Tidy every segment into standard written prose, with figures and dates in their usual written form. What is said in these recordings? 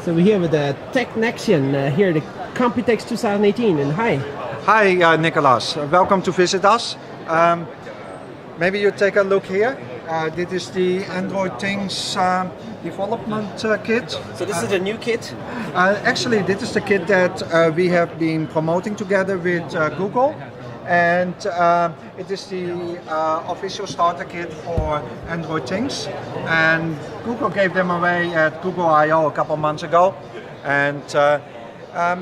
So we're here with the TechNexion here at the Computex 2018. And hi. Hi, Nicolas. Welcome to visit us. Maybe you take a look here. This is the Android Things development kit. So this is a new kit? Actually, this is the kit that we have been promoting together with Google. And it is the official starter kit for Android Things. And Google gave them away at Google I/O a couple months ago. And how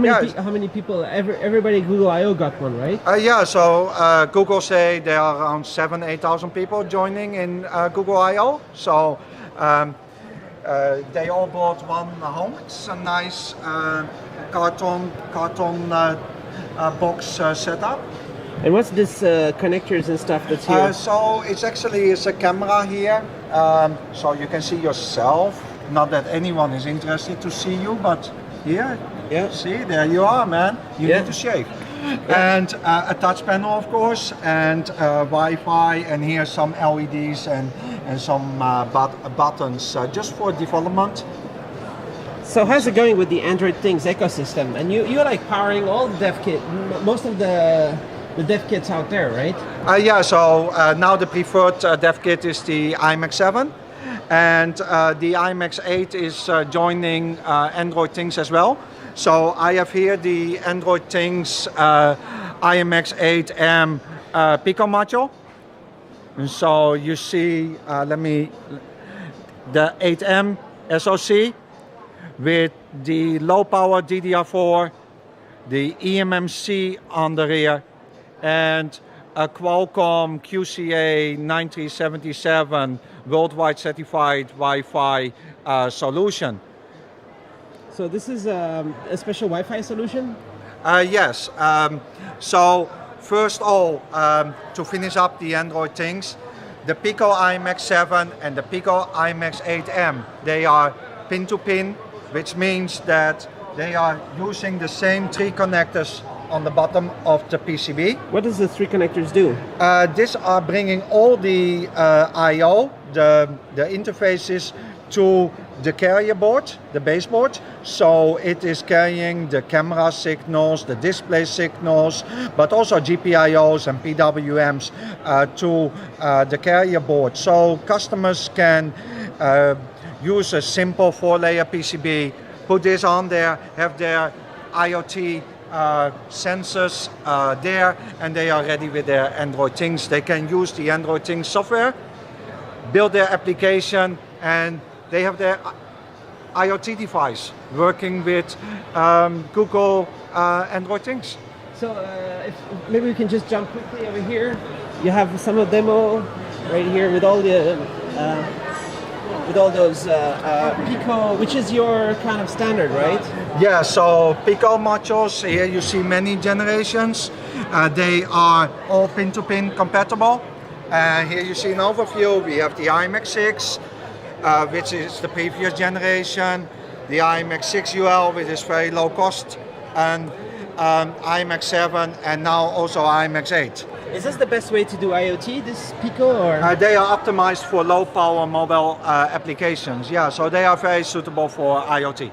many people? Everybody at Google I/O got one, right? So Google say there are around 8,000 people joining in Google I/O. So they all brought one home. It's a nice carton box setup. And what's this connectors and stuff that's here? So it's a camera here, so you can see yourself. Not that anyone is interested to see you, but here, yeah. See, there you are, man. You need to shave. Yeah. And a touch panel, of course, and Wi-Fi, and here some LEDs and some buttons just for development. So how's it going with the Android Things ecosystem? And you're like powering all the dev kit, most of the dev kits out there, right? So now the preferred dev kit is the iMac 7, and the iMac 8 is joining Android Things as well. So I have here the Android Things iMac 8M Pico module. And so you see, the 8M SoC with the low power DDR4, the eMMC on the rear, and a Qualcomm QCA 9377 worldwide certified Wi-Fi solution. So this is a special Wi-Fi solution? Yes. So first of all, to finish up the Android Things, the Pico iMac 7 and the Pico iMac 8M, they are pin-to-pin, which means that they are using the same three connectors on the bottom of the PCB. What does the three connectors do? These are bringing all the I/O, the interfaces, to the carrier board, the baseboard. So it is carrying the camera signals, the display signals, but also GPIOs and PWMs to the carrier board. So customers can use a simple 4-layer PCB, put this on there, have their IoT sensors there, and they are ready with their Android Things. They can use the Android Things software, build their application, and they have their IoT device working with Google Android Things. So if maybe we can just jump quickly over here. You have some of the demo right here with all the those Pico, which is your kind of standard, right? Yeah, so Pico modules, here you see many generations. They are all pin-to-pin compatible. Here you see an overview. We have the iMac 6, which is the previous generation, the iMac 6 UL, which is very low cost, and iMac 7, and now also iMac 8. Is this the best way to do IoT, this Pico, or? They are optimized for low power mobile applications, yeah, so they are very suitable for IoT.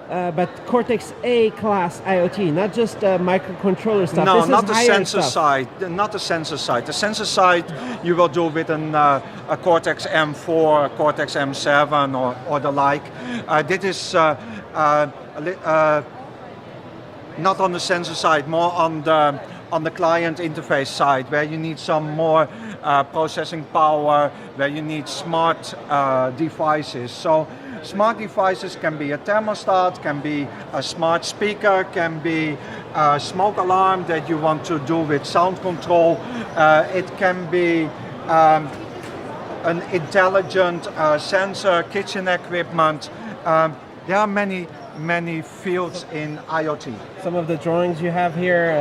But Cortex A class IoT, not just microcontroller stuff. No, this not is the sensor side. Not the sensor side. The sensor side you will do with a Cortex M4, Cortex M7, or the like. This is not on the sensor side, more on the client interface side, where you need some more processing power, where you need smart devices. So smart devices can be a thermostat, can be a smart speaker, can be a smoke alarm that you want to do with sound control. It can be an intelligent sensor, kitchen equipment. There are many fields in IoT. Some of the drawings you have here.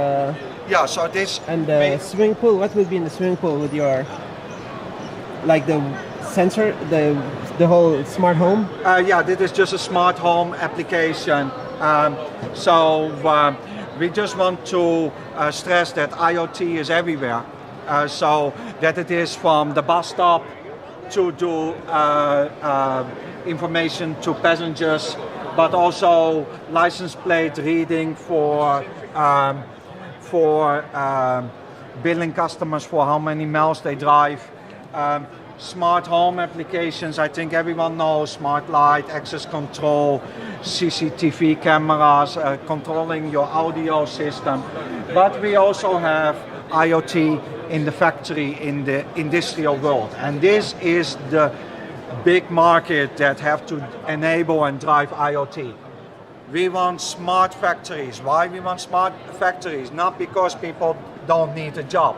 Yeah, so this... And the swimming pool, what would be in the swimming pool with your, like the sensor, the whole smart home? Yeah, this is just a smart home application. We just want to stress that IoT is everywhere. So that it is from the bus stop to do information to passengers but also license plate reading for billing customers for how many miles they drive. Smart home applications, I think everyone knows, smart light, access control, CCTV cameras, controlling your audio system. But we also have IoT in the factory, in the industrial world. And this is the big market that have to enable and drive IoT. We want smart factories. Why we want smart factories? Not because people don't need a job.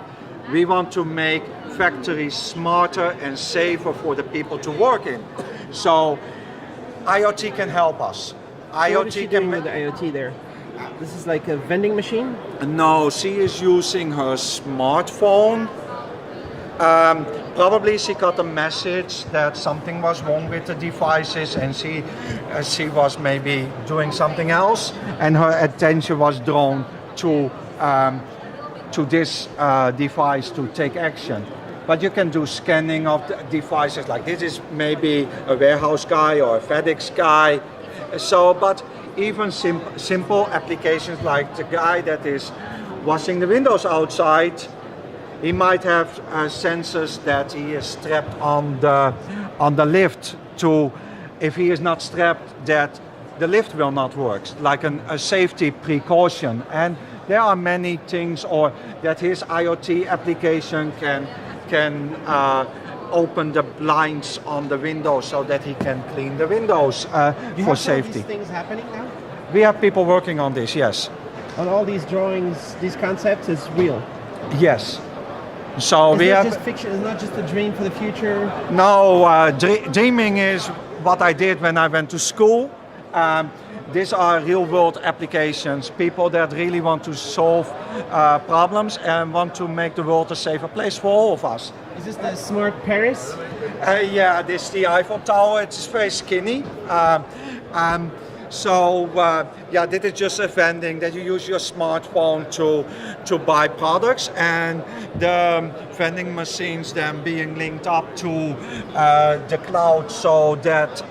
We want to make factories smarter and safer for the people to work in. So IoT can help us. So what is she doing with the IoT there? This is like a vending machine? No, she is using her smartphone. Probably she got a message that something was wrong with the devices, and she was maybe doing something else, and her attention was drawn to this device to take action. But you can do scanning of the devices, like this is maybe a warehouse guy or a FedEx guy. So, but even simple applications like the guy that is washing the windows outside, he might have sensors that he is strapped on the lift to, if he is not strapped, that the lift will not work, like a safety precaution. And there are many things, or that his IoT application can open the blinds on the windows so that he can clean the windows for safety. These things happening now? We have people working on this, yes. On all these drawings, these concepts is real? Yes. So it's we not have just fiction. It's not just a dream for the future. No, dreaming is what I did when I went to school. These are real-world applications. People that really want to solve problems and want to make the world a safer place for all of us. Is this the smart Paris? Yeah, this is the Eiffel Tower. It's very skinny. Yeah, this is just a vending that you use your smartphone to buy products, and the vending machines then being linked up to the cloud, so that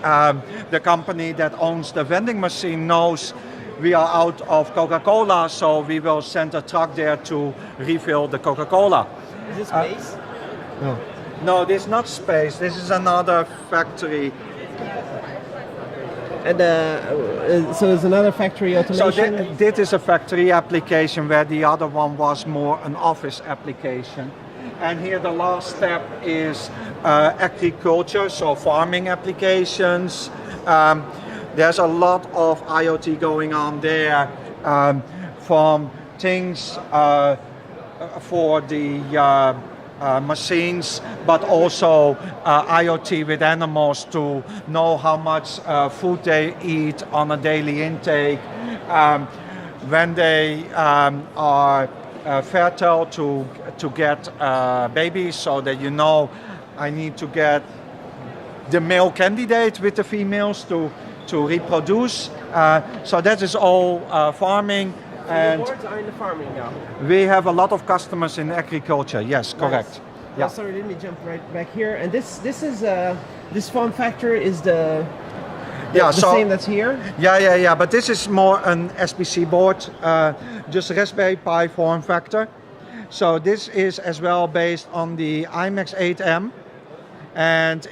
the company that owns the vending machine knows we are out of Coca-Cola, so we will send a truck there to refill the Coca-Cola. Is this space? No. No, this is not space. This is another factory. And so it's another factory automation? So this is a factory application, where the other one was more an office application. And here the last step is agriculture, so farming applications. There's a lot of IoT going on there, from things for the machines, but also IoT with animals to know how much food they eat on a daily intake, when they are fertile to get babies, so that you know I need to get the male candidate with the females to reproduce. So that is all farming. And the boards are in the farming now. We have a lot of customers in agriculture. Yes, nice. Correct. Yeah. Oh, sorry, let me jump right back here. And this is this form factor is the same that's here. Yeah. But this is more an SBC board, just Raspberry Pi form factor. So this is as well based on the IMAX 8M, and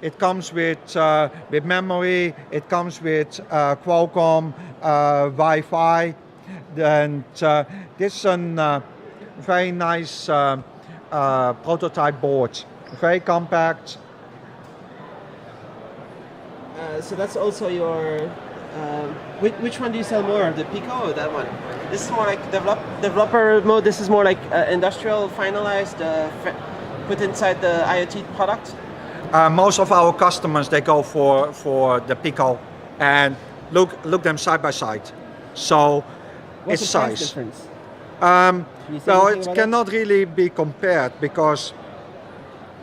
it comes with memory. It comes with Qualcomm Wi-Fi, and this is a very nice prototype board, very compact. So that's also your. Which one do you sell more, the Pico or that one? This is more like developer mode. This is more like industrial, finalized, put inside the IoT product. Most of our customers, they go for the Pico, and look them side by side. So what's it's the price size. difference? Well, it cannot really be compared, because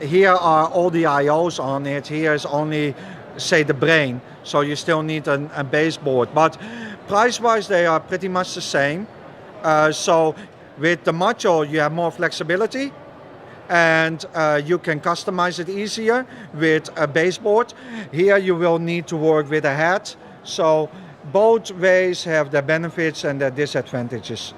here are all the IOs on it. Here is only, say, the brain. So you still need a baseboard. But price-wise, they are pretty much the same. So with the Macho, you have more flexibility, and you can customize it easier with a baseboard. Here you will need to work with a head, So both ways have their benefits and their disadvantages.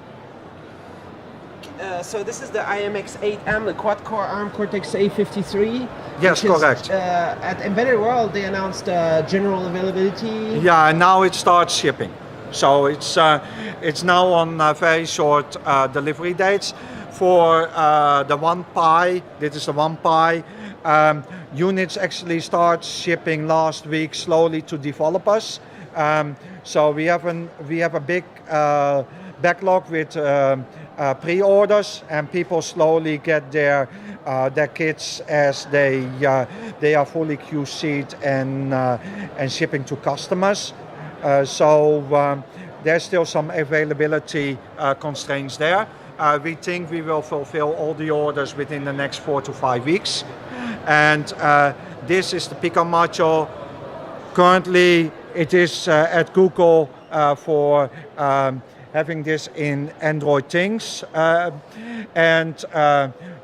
So this is the IMX8M, the quad-core ARM Cortex-A53. Yes, which is, correct. At Embedded World, they announced general availability. Yeah, and now it starts shipping. So it's now on very short delivery dates. For the 1 Pi, this is the 1 Pi, units actually start shipping last week slowly to developers. So we have a big backlog with pre-orders, and people slowly get their kits as they are fully QC'd and shipping to customers. So there's still some availability constraints there. We think we will fulfill all the orders within the next 4 to 5 weeks. And this is the Pico module. Currently, it is at Google for having this in Android Things. And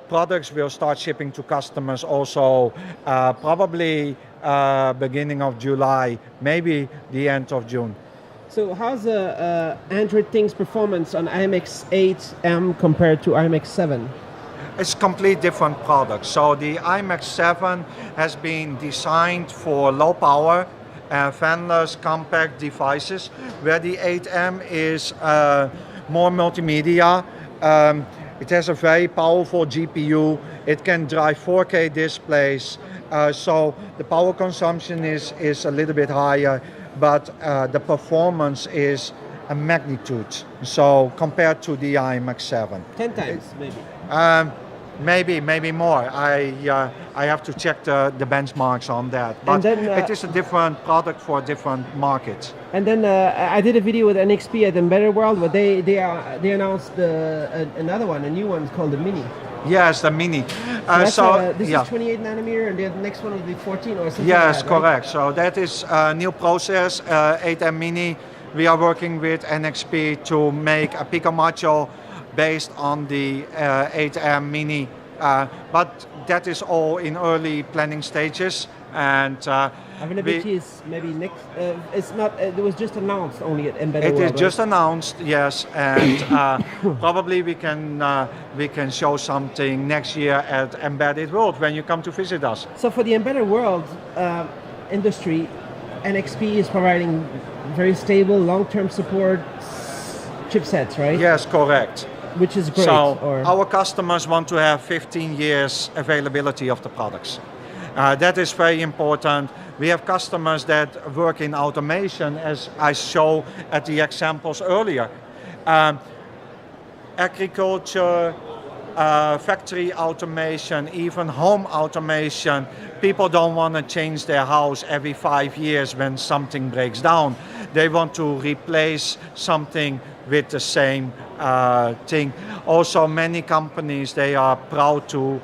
products will start shipping to customers also probably beginning of July, maybe the end of June. So how's the Android Things performance on IMX8M compared to IMX7? It's complete different products. So the IMX7 has been designed for low power, fanless, compact devices, where the 8M is more multimedia. It has a very powerful GPU. It can drive 4K displays. So the power consumption is a little bit higher, but the performance is a magnitude. So compared to the IMX7. 10 times, maybe. Maybe more. I have to check the benchmarks on that. But then, it is a different product for different markets. And then I did a video with NXP at Embedded World where they announced another one, a new one called the Mini. Yes, the Mini. This is 28 nanometer, and the next one will be 14 or something. Yes, like that, correct. Right? So that is a new process, 8M Mini. We are working with NXP to make a Pico module based on the 8M Mini, but that is all in early planning stages. And availability is maybe next. It's not. It was just announced only at Embedded World. It is just announced, yes, and probably we can show something next year at Embedded World when you come to visit us. So for the Embedded World industry, NXP is providing very stable, long-term support chipsets, right? Yes, correct. Which is great. So our customers want to have 15 years availability of the products. That is very important. We have customers that work in automation, as I show at the examples earlier. Agriculture, factory automation, even home automation. People don't want to change their house every 5 years when something breaks down. They want to replace something with the same thing. Also, many companies, they are proud to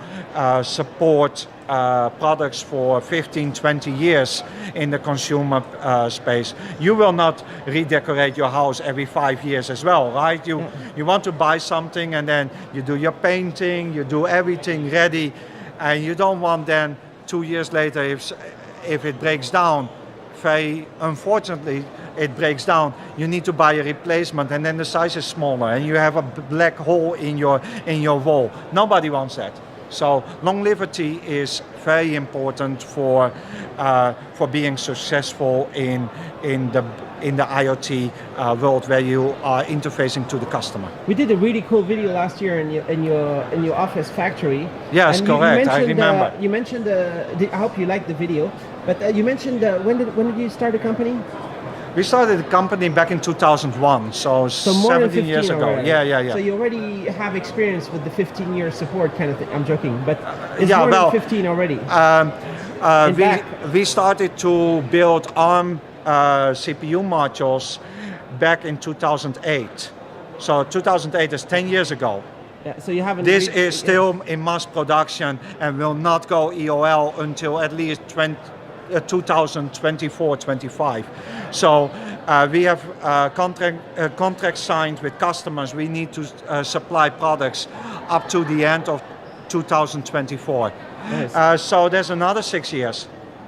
support products for 15, 20 years in the consumer space. You will not redecorate your house every 5 years as well, right? You want to buy something and then you do your painting, you do everything ready, and you don't want then 2 years later, if it breaks down, very unfortunately, it breaks down, you need to buy a replacement, and then the size is smaller and you have a black hole in your wall. Nobody wants that. So longevity is very important for being successful in the IoT world where you are interfacing to the customer. We did a really cool video last year in your office factory. Yes, correct. I remember. You mentioned I hope you liked the video, but you mentioned when did you start the company? We started the company back in 2001, so more 17 than 15 years ago. already. Yeah. So you already have experience with the 15-year support kind of thing. I'm joking, but it's more than 15 already. We started to build ARM CPU modules back in 2008. So 2008 is 10 years ago. Yeah, so you haven't. This is still in mass production and will not go EOL until at least 2024-25. So we have contracts signed with customers. We need to supply products up to the end of 2024. Nice. So there's another 6 years.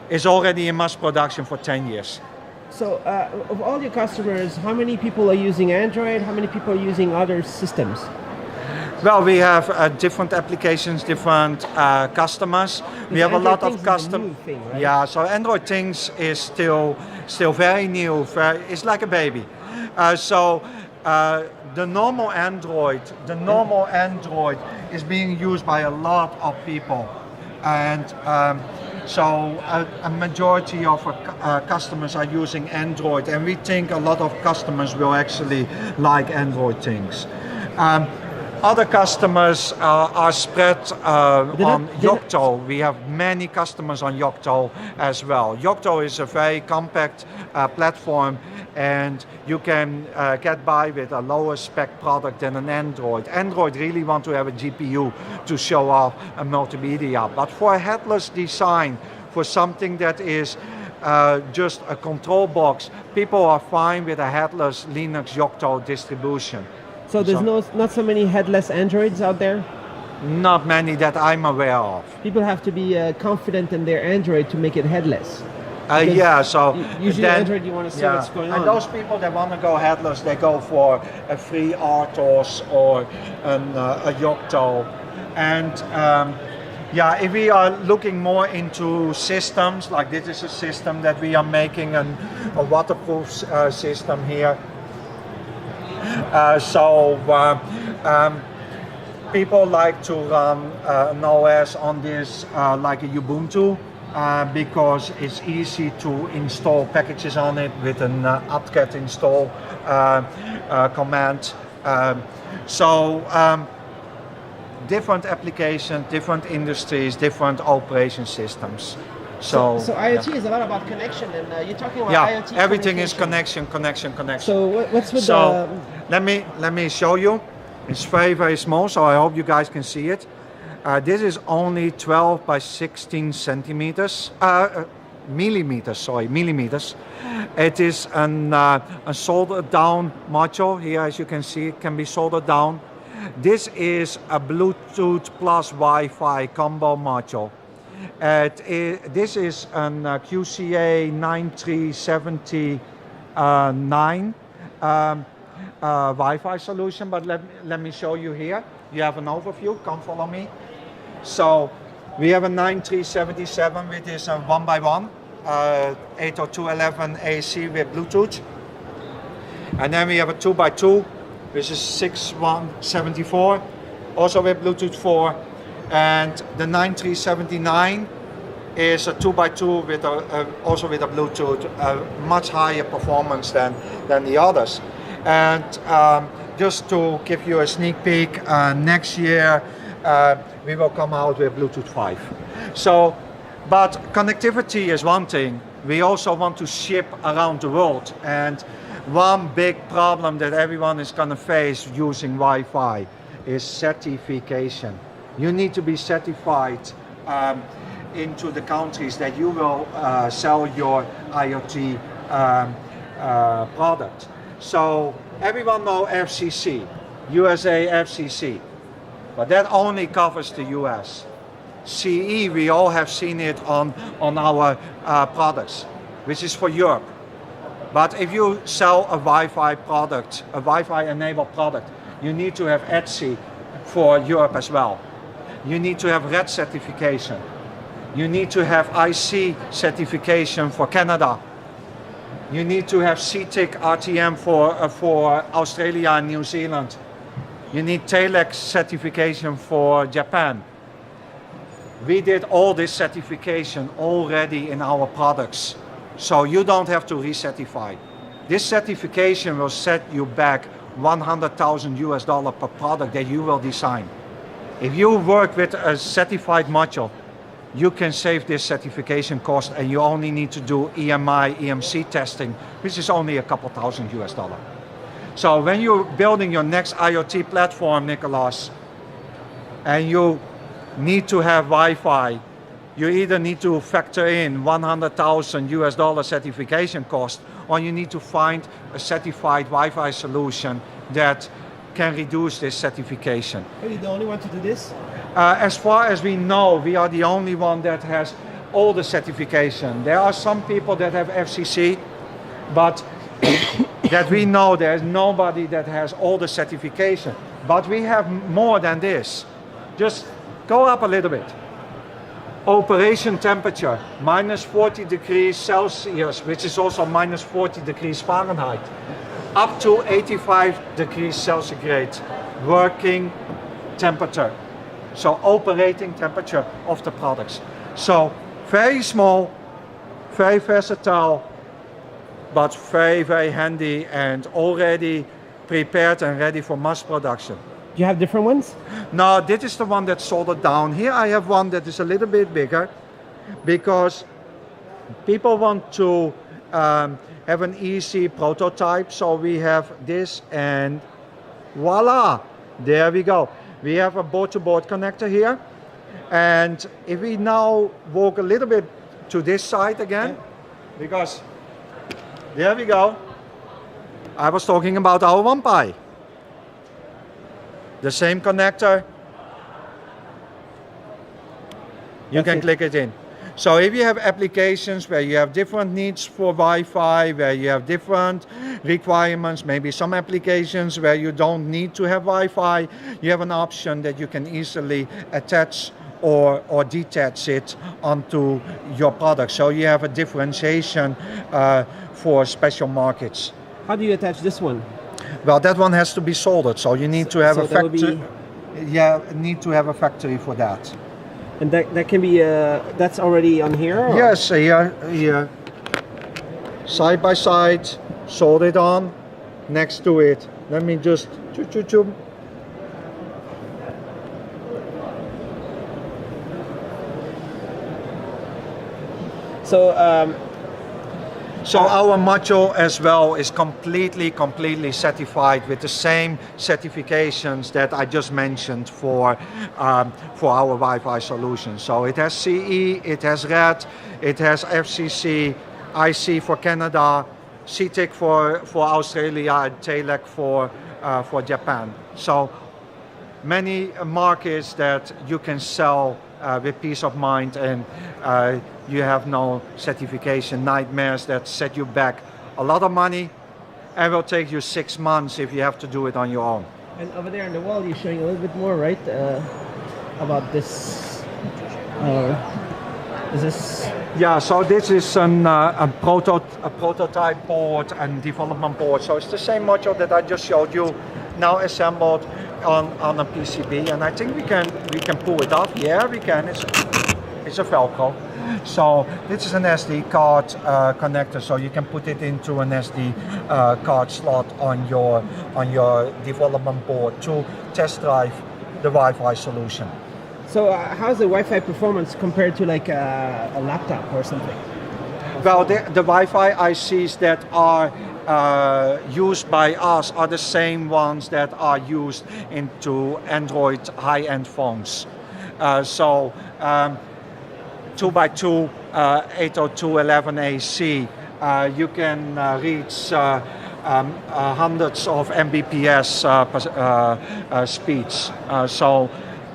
It's already in mass production for 10 years. So, of all your customers, how many people are using Android? How many people are using other systems? Well, we have different applications, different customers. We have Android a lot Things of is a custom. new thing, right? Yeah, so Android Things is still very new. It's like a baby. The normal Android is being used by a lot of people, and a majority of customers are using Android, and we think a lot of customers will actually like Android Things. Other customers are spread on Yocto. We have many customers on Yocto as well. Yocto is a very compact platform, and you can get by with a lower spec product than an Android. Android really want to have a GPU to show off a multimedia, but for a headless design, for something that is just a control box, people are fine with a headless Linux Yocto distribution. So there's not so many headless Androids out there? Not many that I'm aware of. People have to be confident in their Android to make it headless. So usually Android, you want to see what's going on. And those people that want to go headless, they go for a free RTOS or a Yocto. And if we are looking more into systems, like this is a system that we are making, a waterproof system here. People like to run an OS on this like a Ubuntu because it's easy to install packages on it with an apt-get install command. Different applications, different industries, different operation systems. So IoT is a lot about connection, and you're talking about IoT. Everything is connection. So what's with let me show you. It's very, very small, so I hope you guys can see it. This is only 12 by 16 centimeters, millimeters. It is a soldered down module. Here, as you can see, it can be soldered down. This is a Bluetooth plus Wi-Fi combo module. This is an QCA 9379 Wi-Fi solution, but let me show you here. You have an overview, come follow me. So we have a 9377 which is a 1x1, 802.11 AC with Bluetooth. And then we have a 2x2, which is 6174, also with Bluetooth 4. And the 9379 is a 2x2 with also with a Bluetooth, much higher performance than the others. And just to give you a sneak peek, next year we will come out with Bluetooth 5. So, but connectivity is one thing. We also want to ship around the world, and one big problem that everyone is going to face using Wi-Fi is certification. You need to be certified into the countries that you will sell your IoT product. So everyone knows FCC, USA FCC, but that only covers the US. CE, we all have seen it on our products, which is for Europe. But if you sell a Wi-Fi product, a Wi-Fi enabled product, you need to have ETSI for Europe as well. You need to have RED certification. You need to have IC certification for Canada. You need to have CTIC RTM for Australia and New Zealand. You need TELEX certification for Japan. We did all this certification already in our products, so you don't have to recertify. This certification will set you back $100,000 per product that you will design. If you work with a certified module, you can save this certification cost, and you only need to do EMI, EMC testing, which is only a couple $1,000. So when you're building your next IoT platform, Nicolas, and you need to have Wi-Fi, you either need to factor in $100,000 certification cost, or you need to find a certified Wi-Fi solution that can reduce this certification. Are you the only one to do this? As far as we know, we are the only one that has all the certification. There are some people that have FCC. but that we know there's nobody that has all the certification. But we have more than this. Just go up a little bit. Operation temperature, minus 40 degrees Celsius, which is also minus 40 degrees Fahrenheit, up to 85 degrees centigrade, working temperature. So operating temperature of the products. So very small, very versatile, but very, very handy and already prepared and ready for mass production. Do you have different ones? No, this is the one that's soldered down. Here I have one that is a little bit bigger because people want to have an easy prototype. So we have this and voila, there we go. We have a board-to-board connector here. And if we now walk a little bit to this side again, because there we go. I was talking about our Wi-Fi. The same connector, you can click it in. So if you have applications where you have different needs for Wi-Fi, where you have different requirements, maybe some applications where you don't need to have Wi-Fi, you have an option that you can easily attach or detach it onto your product. So you have a differentiation for special markets. How do you attach this one? Well, that one has to be soldered, so you need to have a factory. Yeah, need to have a factory for that. And that can be that's already on here. Or? Yes, here, side by side, soldered on, next to it. Let me just choo. So our module as well is completely certified with the same certifications that I just mentioned for our Wi-Fi solution. So it has CE, it has RED, it has FCC, IC for Canada, CTIC for Australia, and TELEC for Japan. So many markets that you can sell with peace of mind, and you have no certification nightmares that set you back a lot of money and will take you 6 months if you have to do it on your own. And over there on the wall you're showing a little bit more, right? About this. Is this? Yeah, so this is a prototype board and development board. So it's the same module that I just showed you, now assembled on a PCB, and I think we can pull it off. Yeah, we can. It's a Velcro. So this is an SD card connector, so you can put it into an SD card slot on your development board to test drive the Wi-Fi solution. So how's the Wi-Fi performance compared to like a laptop or something? Well, the Wi-Fi ICs that are used by us are the same ones that are used into Android high-end phones. 2x2 802.11ac, you can reach hundreds of Mbps speeds. So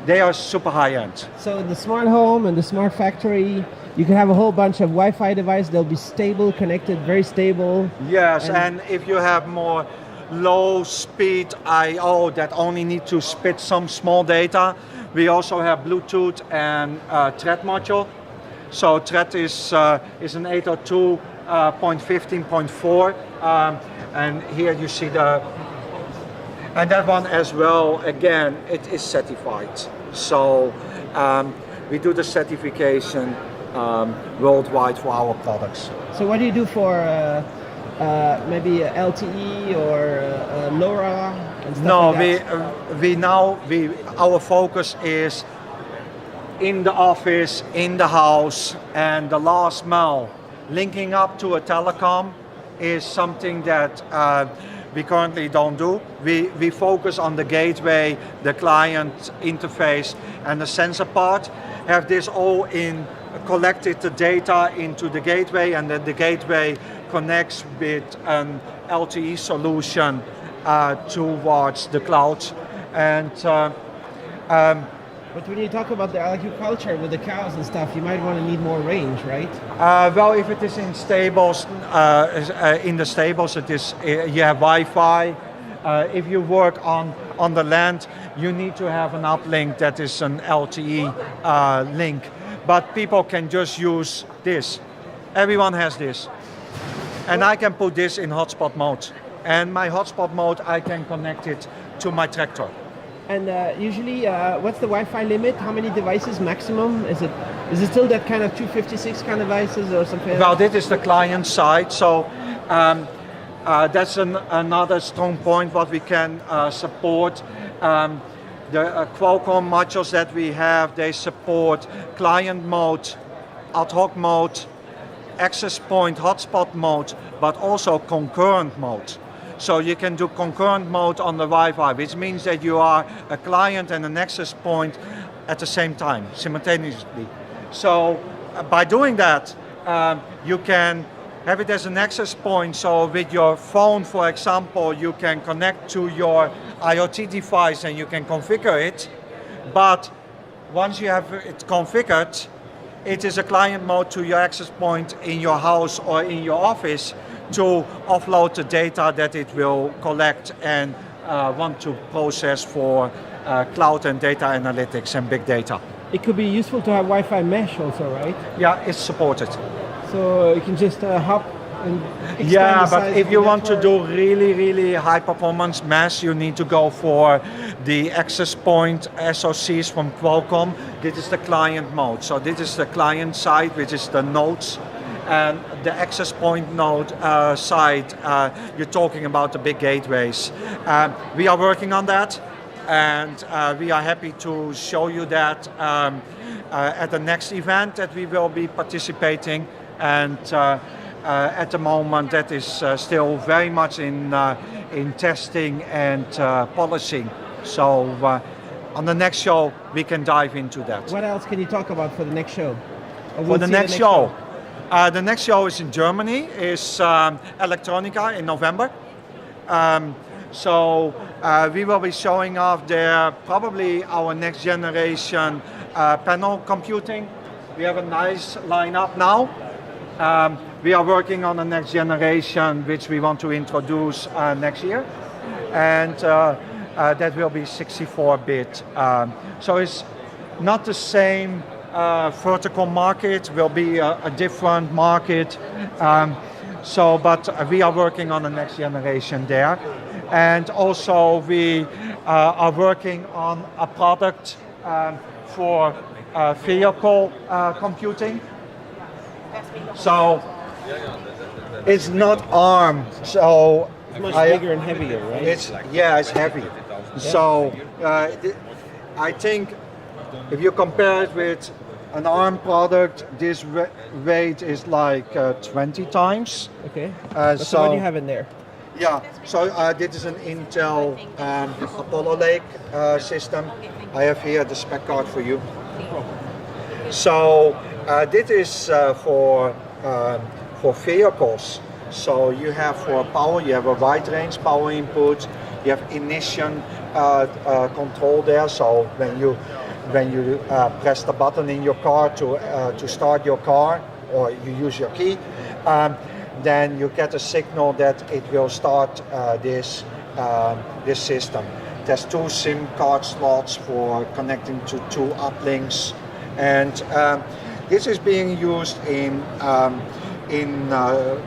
they are super high-end. So in the smart home and the smart factory, you can have a whole bunch of Wi-Fi devices. They'll be stable, connected, very stable. Yes, and if you have more low-speed I/O that only need to spit some small data, we also have Bluetooth and Thread module. So Thread is an 802.15.4, and here you see and that one as well. Again, it is certified. So we do the certification worldwide for our products. So what do you do for maybe LTE or LoRa and stuff like that? Our focus is in the office, in the house, and the last mile. Linking up to a telecom is something that we currently don't do. We focus on the gateway, the client interface, and the sensor part. Have this all collected the data into the gateway, and then the gateway connects with an LTE solution towards the cloud. And But when you talk about the agriculture with the cows and stuff, you might want to need more range, right? Well, if it is in stables, in the stables, it is you have Wi-Fi. If you work on the land, you need to have an uplink that is an LTE link. But people can just use this. Everyone has this. And I can put this in hotspot mode. And my hotspot mode, I can connect it to my tractor. And usually, what's the Wi-Fi limit? How many devices maximum? Is it still that kind of 256 kind of devices or something? Well, this is the client side, so that's another strong point what we can support. The Qualcomm modules that we have, they support client mode, ad hoc mode, access point, hotspot mode, but also concurrent mode. So you can do concurrent mode on the Wi-Fi, which means that you are a client and an access point at the same time, simultaneously. So by doing that, you can have it as an access point. So with your phone, for example, you can connect to your IoT device and you can configure it. But once you have it configured, it is a client mode to your access point in your house or in your office to offload the data that it will collect and want to process for cloud and data analytics and big data. It could be useful to have Wi-Fi mesh also, right? Yeah, it's supported. So you can just hop and expand yeah, the but size if of you the want to network. do really high performance mesh, you need to go for the access point SoCs from Qualcomm. This is the client mode. So this is the client side, which is the nodes. And the access point node side, you're talking about the big gateways. We are working on that, and we are happy to show you that at the next event that we will be participating. And at the moment, that is still very much in testing and polishing. So on the next show, we can dive into that. What else can you talk about for the next show? Or For we'll the see next show. The next show is in Germany, is Electronica in November. So we will be showing off there probably our next generation panel computing. We have a nice lineup now. We are working on the next generation, which we want to introduce next year. And that will be 64-bit. So it's not the same vertical market, will be a different market. But we are working on the next generation there. And also we are working on a product for vehicle computing. So it's not ARM. So It's much bigger and heavier, right? it's heavy. So I think if you compare it with an ARM product, this weight is like 20 times. Okay. So what do you have in there? Yeah, so this is an Intel Apollo Lake system. I have here the spec card for you. So this is for vehicles. So you have for power, you have a wide range power input. You have ignition control there. So when you press the button in your car to start your car, or you use your key, then you get a signal that it will start this system. There's 2 SIM card slots for connecting to 2 uplinks, and this is being used in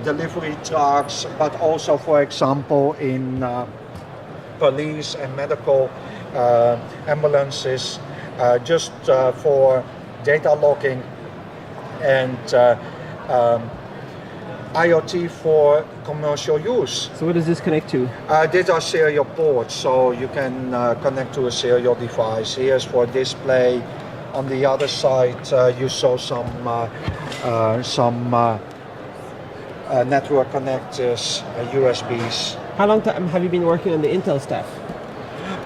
delivery trucks, but also, for example, in police and medical ambulances, just for data logging and IoT for commercial use. So what does this connect to? These are serial ports, so you can connect to a serial device. Here's for display. On the other side, you saw some network connectors, USBs. How long time have you been working on the Intel stuff?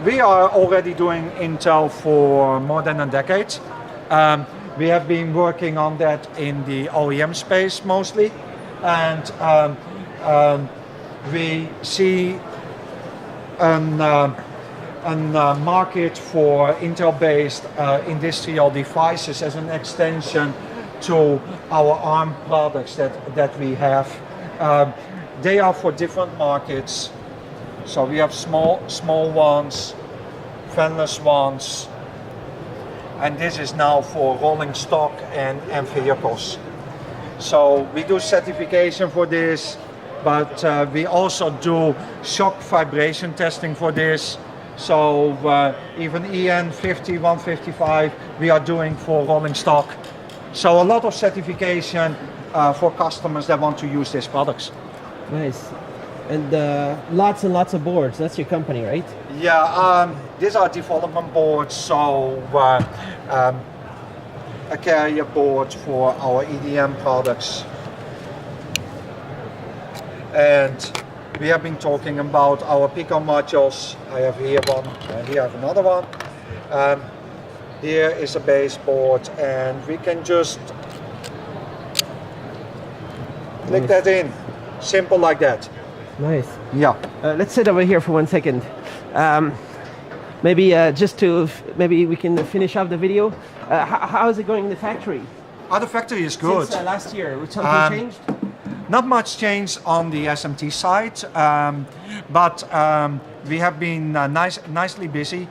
We are already doing Intel for more than a decade. We have been working on that in the OEM space mostly, and we see a market for Intel-based industrial devices as an extension to our ARM products that we have. They are for different markets. So we have small ones, fanless ones, and this is now for rolling stock and vehicles. So we do certification for this, but we also do shock vibration testing for this. So even EN50, 155 we are doing for rolling stock. So a lot of certification for customers that want to use these products. Nice. And lots and lots of boards. That's your company, right? Yeah, these are development boards, so a carrier board for our EDM products. And we have been talking about our Pico modules. I have here one, and here I have another one. Here is a baseboard, and we can just click that in. Simple like that. Nice. Yeah. Let's sit over here for 1 second. Maybe maybe we can finish up the video. How is it going in the factory? The factory is good. Since last year, something changed? Not much change on the SMT side, but we have been nicely busy.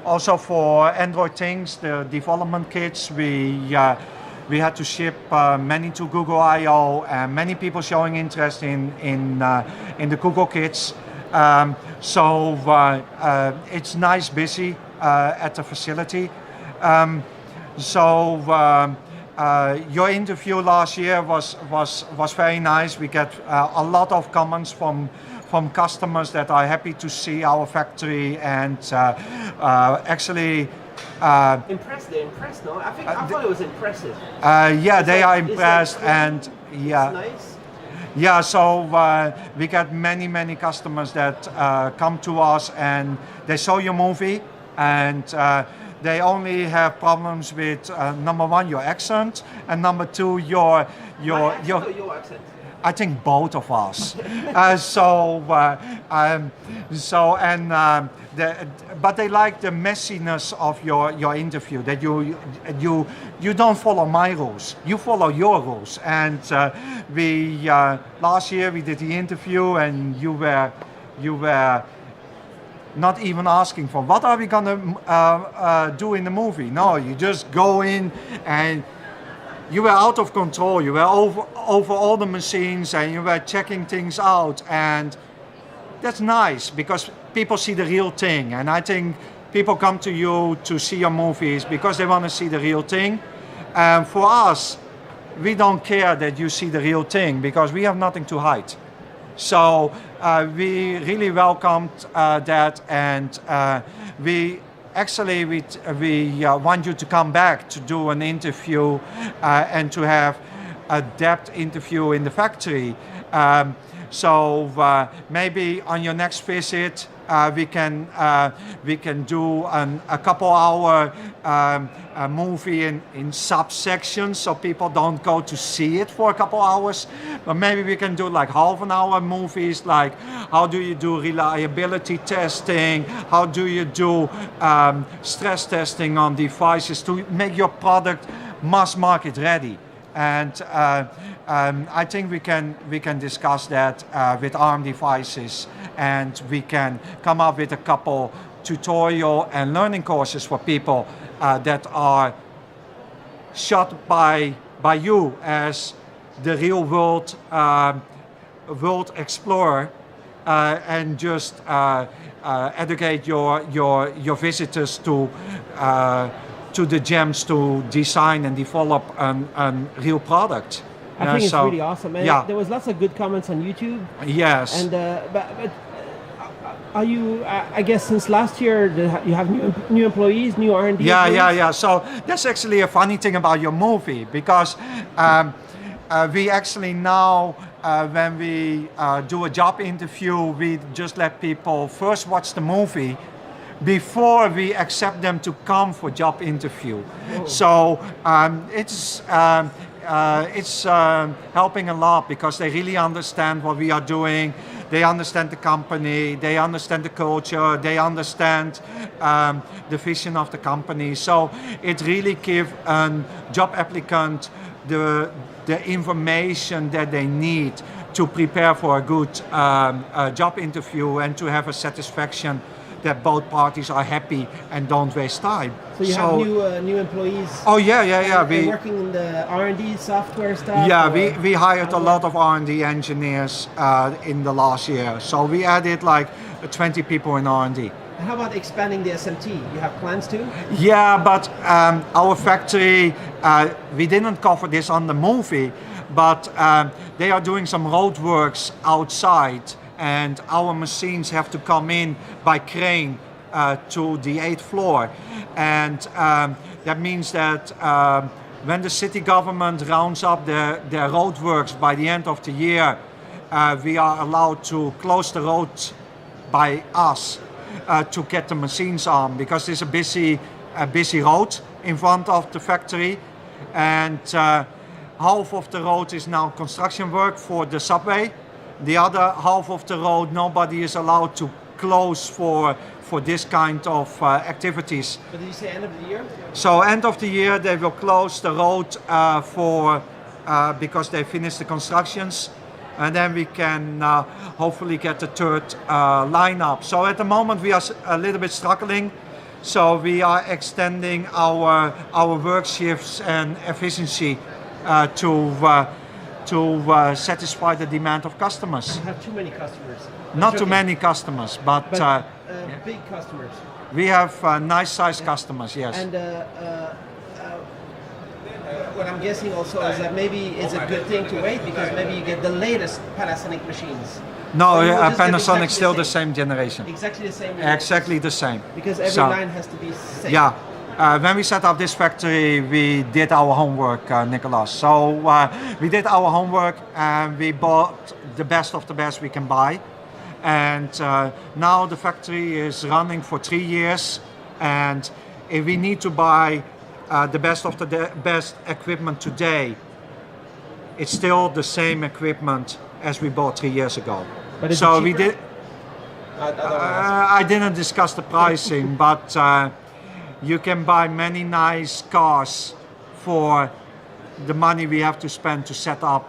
Also for Android things, the development kits, we had to ship many to Google I/O, and many people showing interest in the Google kits. So it's nice busy at the facility. Your interview last year was very nice. We get a lot of comments from customers that are happy to see our factory, and actually Impressed? They're impressed, no? I thought it was impressive. yeah, they are impressed, clean? and yeah. It's nice. Yeah, so we got many customers that come to us and they saw your movie, and they only have problems with number one, your accent, and number two, your accent. I think both of us. But they like the messiness of your interview. That you don't follow my rules. You follow your rules. And we last year we did the interview, and you were not even asking for what are we gonna do in the movie. No, you just go in and you were out of control. You were over all the machines, and you were checking things out, and that's nice because people see the real thing. And I think people come to you to see your movies because they want to see the real thing. And for us, we don't care that you see the real thing because we have nothing to hide. So we really welcomed that, and we want you to come back to do an interview and to have a depth interview in the factory. So maybe on your next visit we can do a couple hour movie in subsections, so people don't go to see it for a couple hours. But maybe we can do like half an hour movies, like how do you do reliability testing, how do you do stress testing on devices to make your product mass market ready. And I think we can discuss that with ARM devices, and we can come up with a couple tutorial and learning courses for people that are shot by you as the real world explorer, and just educate your visitors to the gems to design and develop a real product. I think it's really awesome. And yeah. There was lots of good comments on YouTube. Yes. And but are you? I guess since last year you have new employees, new R&D. Yeah. So that's actually a funny thing about your movie, because we actually now when we do a job interview, we just let people first watch the movie before we accept them to come for job interview. Oh. So it's it's helping a lot because they really understand what we are doing. They understand the company, they understand the culture, they understand the vision of the company. So it really gives a job applicant the information that they need to prepare for a good job interview and to have a satisfaction that both parties are happy and don't waste time. So you have new employees? Oh yeah. They're working in the R&D software stuff? Yeah, we hired a lot of R&D engineers in the last year. So we added like 20 people in R&D. How about expanding the SMT? You have plans to? Yeah, but our factory, we didn't cover this on the movie, but they are doing some road works outside, and our machines have to come in by crane to the 8th floor. And that means that when the city government rounds up their road works by the end of the year, we are allowed to close the road by us to get the machines on, because it's a busy road in front of the factory, and half of the road is now construction work for the subway. The other half of the road, nobody is allowed to close for this kind of activities. But did you say end of the year? So end of the year they will close the road because they finish the constructions, and then we can hopefully get the third line up. So at the moment we are a little bit struggling, so we are extending our work shifts and efficiency to satisfy the demand of customers. You have too many customers. Not too many customers, but big customers. we have nice sized customers, yes. And what I'm guessing also is that maybe it's a good thing to wait, because maybe you get the latest Panasonic machines. No, Or you will just get Panasonic exactly still the same generation. Exactly the same. Exactly the same. Because every So, line has to be same. yeah. When we set up this factory, we did our homework, Nicolas. So we did our homework and we bought the best of the best we can buy. And now the factory is running for 3 years. And if we need to buy the best of the best equipment today, it's still the same equipment as we bought 3 years ago. But is so it we cheaper? did. I I didn't discuss the pricing, but you can buy many nice cars for the money we have to spend to set up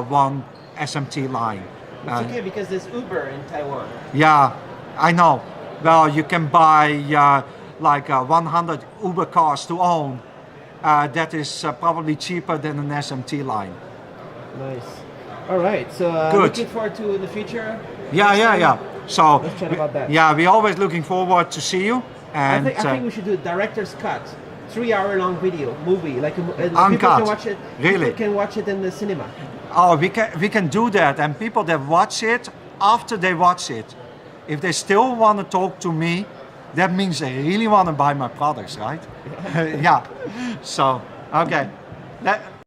one SMT line. It's okay because there's Uber in Taiwan. Yeah, I know. Well, you can buy like 100 Uber cars to own. That is probably cheaper than an SMT line. Nice. All right. So Good. looking forward to in the future. Yeah. So Let's chat about that. yeah, we're always looking forward to see you. And I think we should do a director's cut, 3-hour-long movie, like people Uncut. can watch it. Really? People can watch it in the cinema. oh, we can do that, and people that watch it, after they watch it, if they still want to talk to me, that means they really want to buy my products, right? Yeah. So okay.